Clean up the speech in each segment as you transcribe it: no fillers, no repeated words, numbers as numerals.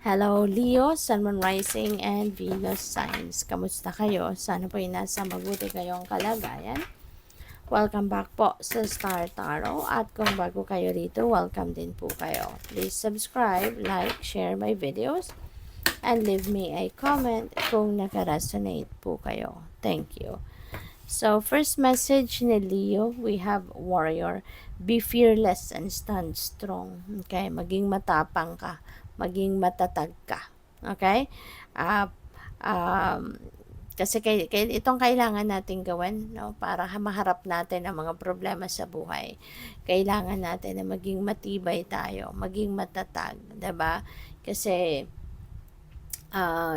Hello Leo, Sun, Moon Rising, and Venus Signs. Kamusta kayo? Sana po ay nasa mabuti kayong kalagayan. Welcome back po sa Star Tarot. At kung bago kayo rito, welcome din po kayo. Please subscribe, like, share my videos, and leave me a comment kung nakaresonate po kayo. Thank you. So, first message ni Leo, we have Warrior. Be fearless and stand strong. Okay? Maging matapang ka. Maging matatag ka. Okay? Uh, um, kasi itong kailangan natin gawin, no, para maharap natin ang mga problema sa buhay. Kailangan natin na maging matibay tayo, maging matatag, 'di ba? Kasi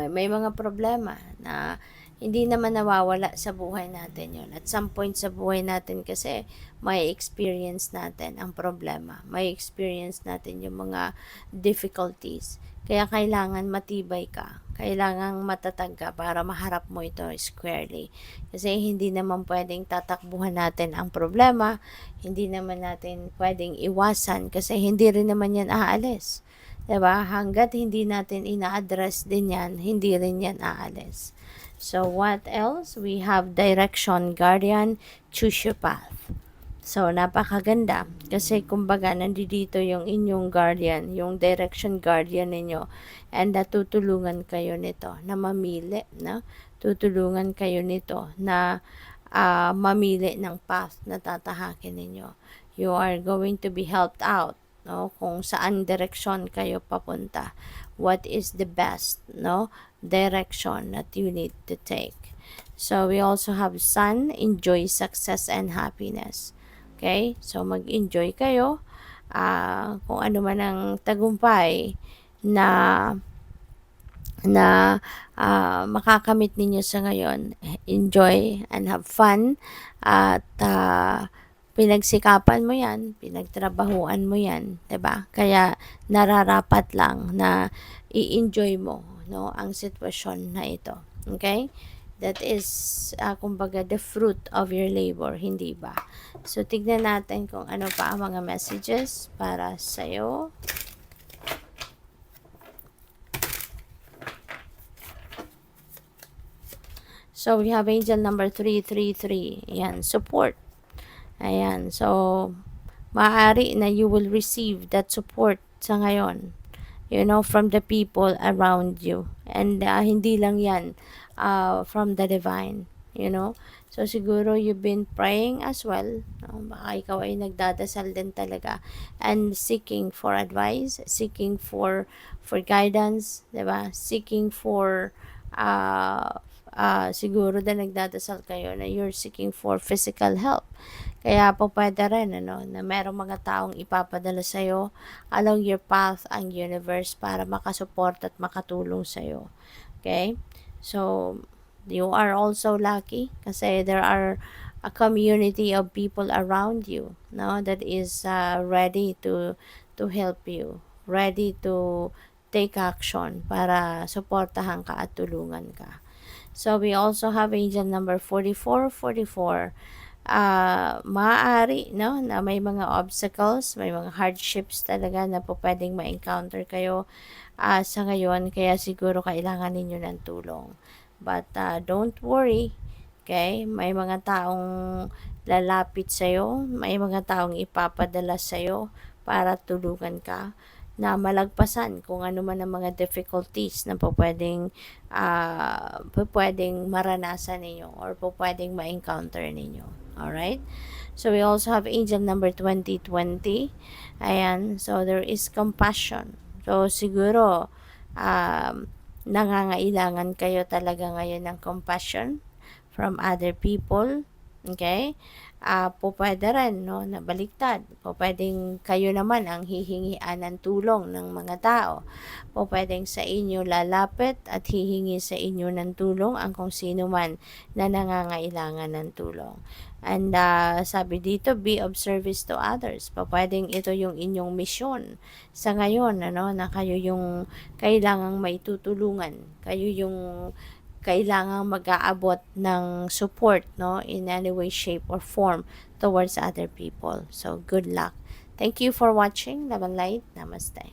may mga problema na hindi naman nawawala sa buhay natin yun. At some point sa buhay natin kasi may experience natin ang problema. May experience natin yung mga difficulties. Kaya kailangan matibay ka. Kailangan matatag ka para maharap mo ito squarely. Kasi hindi naman pwedeng tatakbuhan natin ang problema. Hindi naman natin pwedeng iwasan kasi hindi rin naman yan aalis. Diba? Hanggat hindi natin ina-address din yan, hindi rin yan aalis. So, what else? We have Direction Guardian, choose your path. So, napakaganda. Kasi, kumbaga, nandito yung inyong guardian, yung direction guardian ninyo. And natutulungan kayo nito na mamili, no? Tutulungan kayo nito na mamili ng path na tatahakin ninyo. You are going to be helped out, no, kung saan direksyon kayo papunta, what is the best, no, direction that you need to take. So we also have Sun, enjoy success and happiness. Okay, so mag-enjoy kayo kung ano man ang tagumpay na makakamit ninyo sa ngayon. Enjoy and have fun at pinagsikapan mo yan, pinagtrabahuan mo yan, 'di ba? Kaya nararapat lang na i-enjoy mo, no, ang sitwasyon na ito. Okay? That is kumbaga the fruit of your labor, hindi ba? So tignan natin kung ano pa ang mga messages para sa iyo. So we have angel number 333. Yan, support. Ayan, so, maaari na you will receive that support sa ngayon, you know, from the people around you. And hindi lang yan from the divine, you know. So, siguro you've been praying as well. No? Baka ikaw ay nagdadasal din talaga. And seeking for advice, seeking for guidance, diba? Seeking for siguro din nagdadasal kayo na you're seeking for physical help. Kaya po pwede rin, ano, na merong mga taong ipapadala sa'yo along your path ang universe para makasupport at makatulong sa'yo. Okay? So, you are also lucky kasi there are a community of people around you, no, that is ready to help you, ready to take action para suportahan ka at tulungan ka. So, we also have angel number 4444. Maaari, no, na may mga obstacles, may mga hardships talaga na po pwedeng ma-encounter kayo sa ngayon, kaya siguro kailangan ninyo ng tulong. But don't worry, okay? May mga taong lalapit sa'yo, may mga taong ipapadala sa'yo para tulungan ka na malagpasan kung ano man ang mga difficulties na pwedeng maranasan ninyo or pwedeng ma-encounter ninyo. Alright? So, we also have angel number 2020. Ayan. So, there is compassion. So, siguro, nangangailangan kayo talaga ngayon ng compassion from other people. Okay? Pwede rin, no, na baliktad. Pwedeng kayo naman ang hihingian ng tulong ng mga tao. Pwedeng sa inyo lalapit at hihingi sa inyo ng tulong ang kung sino man na nangangailangan ng tulong. And sabi dito, be of service to others. Pwedeng ito yung inyong misyon sa ngayon, ano, na kayo yung kailangang may tutulungan. Kayo yung kailangang mag-aabot ng support, no, in any way, shape, or form towards other people. So, good luck. Thank you for watching. Love and light. Namaste.